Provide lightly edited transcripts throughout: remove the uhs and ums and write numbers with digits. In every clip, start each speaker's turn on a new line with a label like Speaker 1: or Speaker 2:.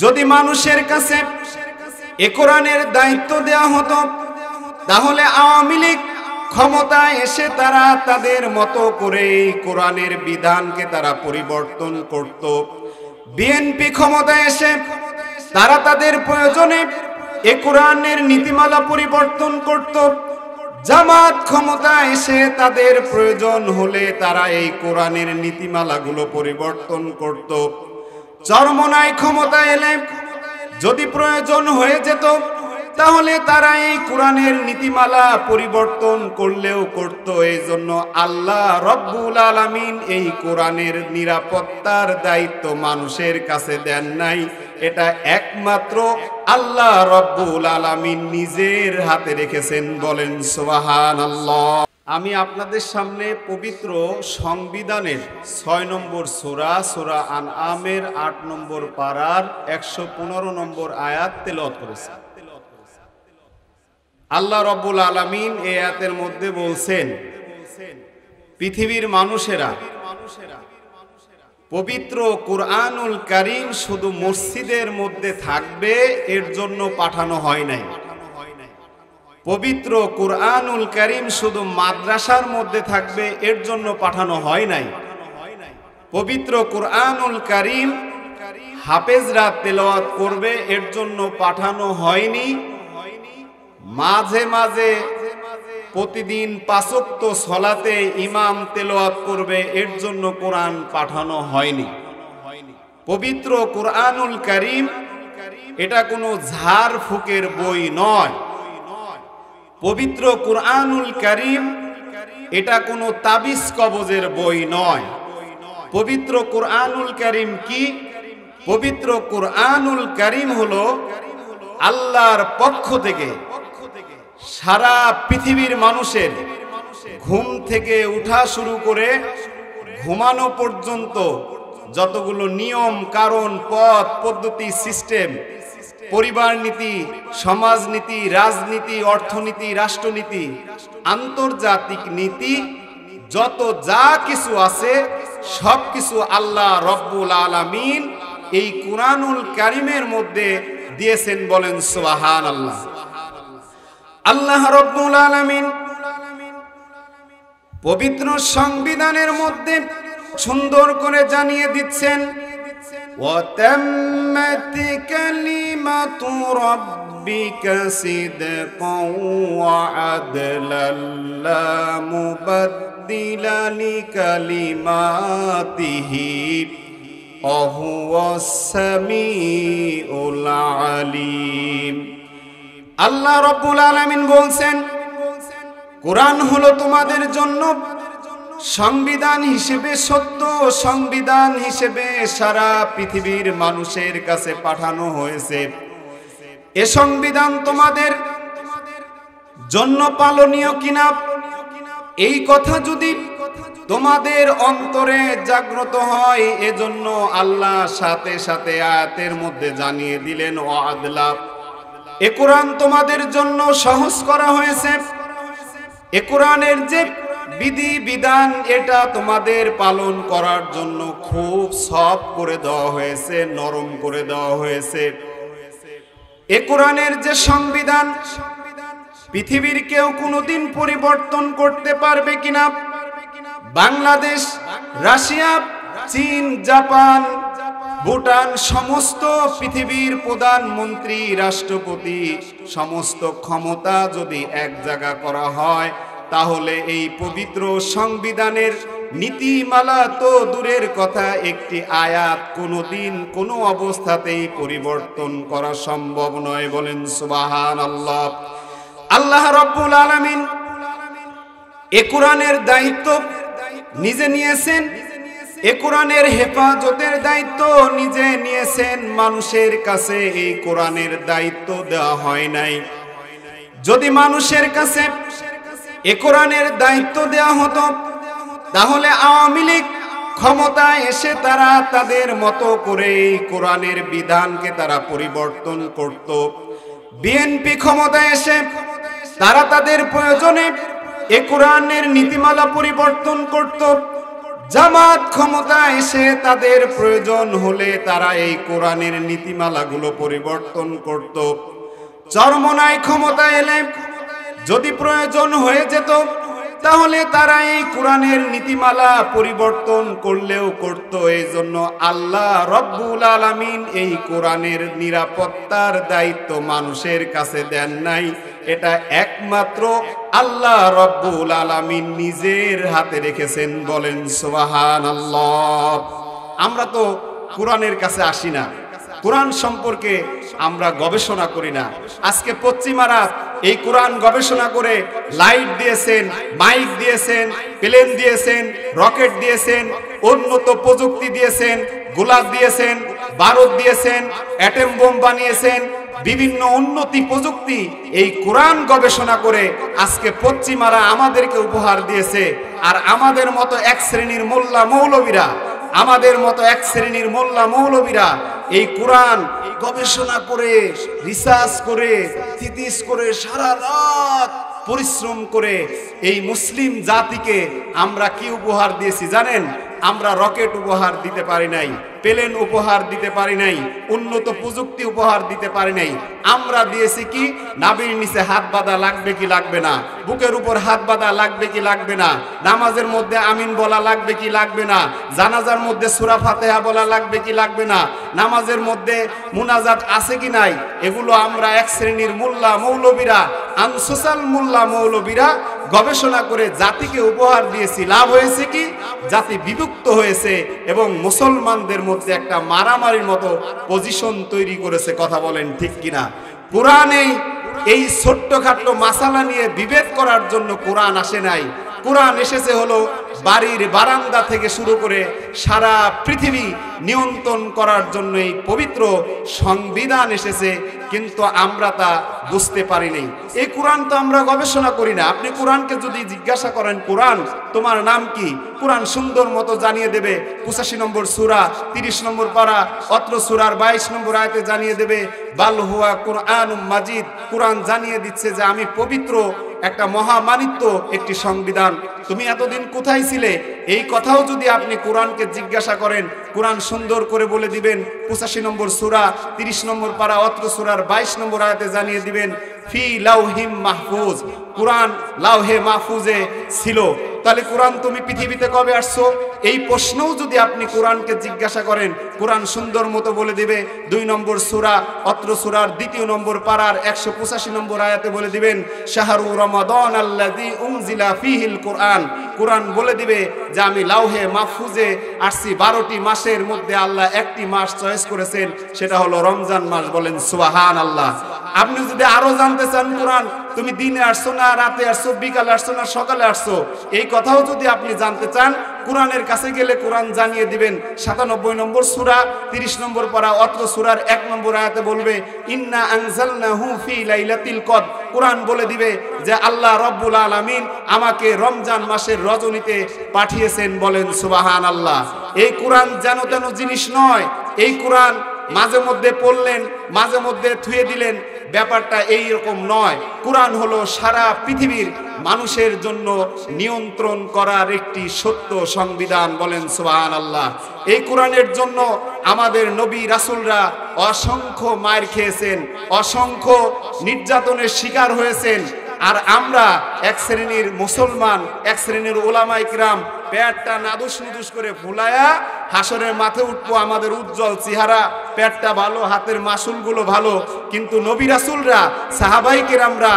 Speaker 1: যদি মানুষের কাছে এ কোরআনের দায়িত্ব দেওয়া হতো, তাহলে আওয়ামী লীগ ক্ষমতায় এসে তারা তাদের মতো করে এই কোরআনের বিধানকে তারা পরিবর্তন করত। বিএনপি ক্ষমতায় এসে তারা তাদের প্রয়োজনে এ কোরআনের নীতিমালা পরিবর্তন করত। জামাত ক্ষমতায় এসে তাদের প্রয়োজন হলে তারা এই কোরআনের নীতিমালাগুলো পরিবর্তন করত। চরমনাই ক্ষমতায় এলে যদি প্রয়োজন হয়ে যেত, তাহলে তারা এই কোরআনের নীতিমালা পরিবর্তন করলেও করত। এই জন্য আল্লাহ রব্বুল আলামিন এই কোরআনের নিরাপত্তার দায়িত্ব মানুষের কাছে দেন নাই, এটা একমাত্র আল্লাহ রব্বুল আলামিন নিজের হাতে রেখেছেন। বলেন সুবহানাল্লাহ। আমি আপনাদের সামনে পবিত্র সংবিধানের 6 নম্বর সূরা, সূরা আনআমের 8 নম্বর পারার 115 নম্বর আয়াত তেলাওয়াত করেছি। আল্লাহ রব্বুল আলামিন এই আয়াতের মধ্যে বলছেন, পৃথিবীর মানুষেরা পবিত্র কুরআনুল কারীম শুধু মসজিদের মধ্যে থাকবে এর জন্য পাঠানো হয় নাই। পবিত্র কুরআনুল কারীম শুধু মাদ্রাসার মধ্যে থাকবে এর জন্য পাঠানো হয় নাই। পবিত্র কুরআনুল কারীম হাফেজরা তেলাওয়াত করবে এর জন্য পাঠানো হয়নি। মাঝে মাঝে প্রতিদিন 5 ওয়াক্ত সালাতে ইমাম তেলাওয়াত করবে এর জন্য কোরআন পাঠানো হয়নি। পবিত্র কুরআনুল কারীম এটা কোনো ঝাড় ফুকের বই নয়। পবিত্র কুরআনুল কারীম এটা কোনো তাবিজ কবজের বই নয়। পবিত্র কুরআনুল কারীম কি? পবিত্র কুরআনুল কারীম হলো আল্লাহর পক্ষ থেকে সারা পৃথিবীর মানুষের ঘুম থেকে উঠা শুরু করে ঘুমানো পর্যন্ত যতগুলো নিয়ম কারণ পথ পদ্ধতি সিস্টেম, পরিবার নীতি, সমাজনীতি, রাজনীতি, অর্থনীতি, রাষ্ট্রনীতি, আন্তর্জাতিক নীতি, যত যা কিছু আছে সব কিছু আল্লাহ রব্বুল আলামিন এই কুরআনুল কারীমের মধ্যে দিয়েছেন। বলেন সুবহানাল্লাহ। আল্লাহ রব্বুল আলামিন পবিত্র সংবিধানের মধ্যে সুন্দর করে জানিয়ে দিচ্ছেন, وَتَمَّتْ كَلِمَةُ رَبِّكَ صِدْقًا وَعَدْلًا لَّا مُبَدِّلَ لِكَلِمَاتِهِ وَهُوَ السَّمِيعُ الْعَلِيمُ। আল্লাহ রব্বুল আলামিন বলছেন, কোরআন হলো তোমাদের জন্য সংবিধান হিসেবে সত্য, সংবিধান হিসেবে সারা পৃথিবীর মানুষের কাছে পাঠানো হয়েছে। এ সংবিধান তোমাদের জন্য পালনীয় কিনা এই কথা যদি তোমাদের অন্তরে জাগ্রত হয়, এজন্য আল্লাহ সাথে সাথে আয়াতের মধ্যে জানিয়ে দিলেন ওয়াদলা, এ কোরআন তোমাদের জন্য সহজ করা হয়েছে। এ কোরআনের যে বিধি বিধান এটা তোমাদের পালন করার জন্য খুব সফট করে দেওয়া হয়েছে, নরম করে দেওয়া হয়েছে। এ কোরআনের যে সংবিধান পৃথিবীর কেউ কোনোদিন পরিবর্তন করতে পারবে কিনা, বাংলাদেশ, রাশিয়া, চীন, জাপান, ভুটান সমস্ত পৃথিবীর প্রধানমন্ত্রী, রাষ্ট্রপতি সমস্ত ক্ষমতা যদি এক জায়গা করা হয়, তাহলে এই পবিত্র সংবিধানের নীতিমালা তো দূরের কথা, একটি আয়াত কোনোদিন কোনো অবস্থাতেই পরিবর্তন করা সম্ভব নয়। বলেন সুবহানাল্লাহ। আল্লাহ রাব্বুল আলামিন এ কোরআনের দায়িত্ব নিজে নিয়েছেন, এ কোরআনের হেফাজতের দায়িত্ব নিজে নিয়েছেন। মানুষের কাছে এই কোরআনের দায়িত্ব দেওয়া হয় নাই। যদি মানুষের কাছে এ কোরআনের দায়িত্ব দেওয়া হতো, তাহলে আওয়ামী লীগ ক্ষমতায় এসে তারা তাদের মতো করে এই কোরআনের বিধানকে তারা পরিবর্তন করত। বিএনপি ক্ষমতায় এসে তারা তাদের প্রয়োজনে এ কোরআনের নীতিমালা পরিবর্তন করত। জামাত ক্ষমতায় এসে তাদের প্রয়োজন হলে তারা এই কোরআনের নীতিমালাগুলো পরিবর্তন করত। চরমনায় ক্ষমতা এলে যদি প্রয়োজন হয়ে যেত তাহলে তারা এই কোরআনের নীতিমালা পরিবর্তন করলেও করত। এই জন্য আল্লাহ রব্বুল আলামিন এই কোরআনের নিরাপত্তার দায়িত্ব মানুষের কাছে দেন নাই, এটা একমাত্র আল্লাহ রব্বুল আলামিন নিজের হাতে রেখেছেন। বলেন সুবহানাল্লাহ। আমরা তো কোরআনের কাছে আসি না, কোরআন সম্পর্কে আমরা গবেষণা করি না। আজকে পশ্চিমারা এই কোরআন গবেষণা করে লাইট দিয়েছেন, মাইক দিয়েছেন, প্লেন দিয়েছেন, রকেট দিয়েছেন, উন্নত প্রযুক্তি দিয়েছেন, গোলাপ দিয়েছেন, বারুদ দিয়েছেন, অ্যাটম বোম বানিয়েছেন, বিভিন্ন উন্নতি প্রযুক্তি এই কোরআন গবেষণা করে আজকে পশ্চিমারা আমাদেরকে উপহার দিয়েছে। আর আমাদের মতো এক শ্রেণীর মোল্লা মৌলবীরা এই কোরআন গবেষণা করে, রিসার্চ করে, থিসিস করে, সারা রাত পরিশ্রম করে এই মুসলিম জাতিকে আমরা কি উপহার দিয়েছি জানেন? আমরা রকেট উপহার দিতে পারি নাই, প্লেন উপহার দিতে পারি নাই, উন্নত প্রযুক্তি উপহার দিতে পারি নাই। আমরা দিয়েছি কি? নাভির নিচে হাত বাঁধা লাগবে কি লাগবে না, বুকের উপর হাত বাঁধা লাগবে কি লাগবে না, নামাজের মধ্যে আমিন বলা লাগবে কি লাগবে না, জানাজার মধ্যে সূরা ফাতিহা বলা লাগবে কি লাগবে না, নামাজের মধ্যে মুনাজাত আছে কি নাই, এগুলো আমরা এক শ্রেণীর মোল্লা মৌলবীরা, আনসোশাল মোল্লা মৌলবীরা গবেষণা করে জাতিকে উপহার দিয়েছি। লাভ হয়েছে কি? জাতি বিভক্ত হয়েছে এবং মুসলমানদের মধ্যে একটা মারামারির মতো পজিশন তৈরি করেছে। কথা বলেন ঠিক কিনা? কোরআনে এই ছোট্টখাটো মাসালা নিয়ে বিভেদ করার জন্য কোরআন আসে নাই। কোরআন এসেছে হলো বাড়ির বারান্দা থেকে শুরু করে সারা পৃথিবী নিয়ন্ত্রণ করার জন্য এই পবিত্র সংবিধান এসেছে, কিন্তু আমরা তা বুঝতে পারিনি। এই কোরআন তো আমরা গবেষণা করি না। আপনি কোরআনকে যদি জিজ্ঞাসা করেন, কোরআন তোমার নাম কি, কোরআন সুন্দর মতো জানিয়ে দেবে। 85 নম্বর সূরা 30 নম্বর পারা অত্র সূরার 22 নম্বর আয়াতে জানিয়ে দেবে, বাল হুয়া কুরআনুম মাজিদ। কোরআন জানিয়ে দিচ্ছে যে আমি পবিত্র, একটা মহামানিত্য একটি সংবিধান। তুমি এতদিন কোথায় ছিলে? এই কথাও যদি আপনি কোরআনকে জিজ্ঞাসা করেন, কোরআন সুন্দর করে বলে দিবেন। 85 নম্বর সূরা 30 নম্বর পারা অত্র সূরার 22 নম্বর আয়াতে জানিয়ে দিবেন, ফি লাউহিম মাহফুজ। কোরআন লাউহে মাহফুজে ছিল। তাহলে কোরআন তুমি পৃথিবীতে কবে আসছো? এই প্রশ্নও যদি আপনি কোরআনকে জিজ্ঞাসা করেন, কোরআন সুন্দর মতো বলে দিবে। 2 নম্বর সূরা অত্র সূরার 2 নম্বর পারার 185 নম্বর আয়াতে বলে দিবেন, শাহরু রমাদান আল্লাযী উনজিলা ফীহিল কোরআন। কোরআন বলে দিবে যে আমি লাউহে মাহফুজে আসছি। 12টি মাসের মধ্যে আল্লাহ একটি মাস চয়েস করেছেন, সেটা হলো রমজান মাস। বলেন সুবহানাল্লাহ। আপনি যদি আরো জানতে চান কোরআন তুমি দিনে আসছো না রাতে আসছো, বিকালে আসছো না সকালে আসছো, এই কথাও যদি আপনি জানতে চান, কোরআনের কাছে গেলে কোরআন জানিয়ে দিবেন। 97 নম্বর সূরা 30 নম্বর পারা অত্র সূরার 1 নম্বর আয়াতে বলবে, ইন্না আনজালনাহু ফি লাইলাতিল কদর। কোরআন বলে দিবে যে আল্লাহ রব্বুল আলামিন আমাকে রমজান মাসের রজনীতে পাঠিয়েছেন। বলেন সুবহানাল্লাহ। এই কোরআন যেন তেন জিনিস নয়। এই কোরআন মাঝে মধ্যে পড়লেন, মাঝে মধ্যে থুয়ে দিলেন, ব্যাপারটা এই রকম নয়। কোরআন হলো সারা পৃথিবীর মানুষের জন্য নিয়ন্ত্রণ করার একটি সত্য সংবিধান। বলেন সুবহানাল্লাহ। এই কোরআনের জন্য আমাদের নবী রাসূলরা অসংখ্য মার খেয়েছেন, অসংখ্য নির্যাতনের শিকার হয়েছেন। আর আমরা এক শ্রেণীর মুসলমান, এক শ্রেণীর উলামায়ে কিরাম পেটটা নাদুস নুদুস করে ফুলায়া হাসরের মাঠে উঠবো, আমাদের উজ্জ্বল চেহারা, পেটটা ভালো, হাতের মাসুলগুলো ভালো। কিন্তু নবী রাসূলরা, সাহাবায়ে কিরামরা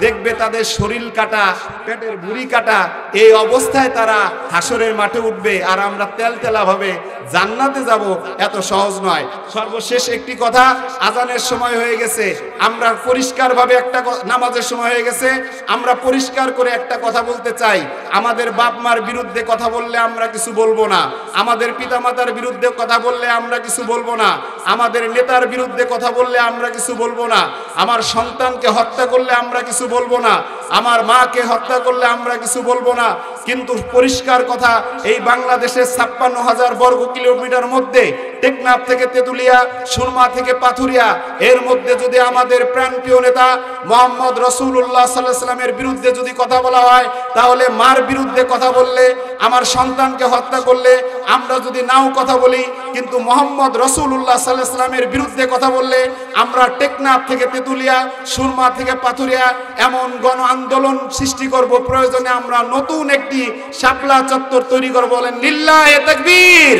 Speaker 1: দেখবে তাদের শরীর কাটা, পেটের ভুঁড়ি কাটা, এই অবস্থায় তারা হাসরের মাঠে উঠবে। আর আমরা তেলতেলা ভাবে জান্নাতে যাব, এত সহজ নয়। সর্বশেষ একটি কথা, আজানের সময় হয়ে গেছে। আমরা পরিষ্কার ভাবে একটা নামাজের সময় হয়ে গেছে, আমরা পরিষ্কার করে একটা কথা বলতে চাই। আমাদের বাপ মার বিরুদ্ধে কথা বললে আমরা কিছু বলবো না, আমাদের পিতামাতার বিরুদ্ধে কথা বললে আমরা কিছু বলবো না, আমাদের নেতার বিরুদ্ধে কথা বললে আমরা কিছু বলবো না, আমার সন্তানকে হত্যা করলে আমরা কিছু বলবো না। আমার মাকে হত্যা করলে আমরা কিছু বলবো না, কিন্তু পরিষ্কার কথা, এই বাংলাদেশের 56,000 বর্গ কিলোমিটার মধ্যে টেকনাফ থেকে তেতুলিয়া, সুরমা থেকে পাথুরিয়া, এর মধ্যে যদি আমাদের প্রাণপ্রিয় নেতা মোহাম্মদ রাসূলুল্লাহ সাল্লাল্লাহু আলাইহি ওয়াসাল্লামের বিরুদ্ধে যদি কথা বলা হয়, তাহলে মার বিরুদ্ধে কথা বললে, আমার সন্তানকে হত্যা করলে আমরা যদি নাও কথা বলি, কিন্তু মোহাম্মদ রাসূলুল্লাহ সাল্লাল্লাহু আলাইহি ওয়াসাল্লামের বিরুদ্ধে কথা বললে আমরা টেকনাফ থেকে তেতুলিয়া, সুরমা থেকে পাথুরিয়া এমন গণ আন্দোলন সৃষ্টি করব, প্রয়োজনে আমরা নতুন একটি শাপলা চত্বর তৈরি করব। বলেন লিল্লাহে তাকবীর।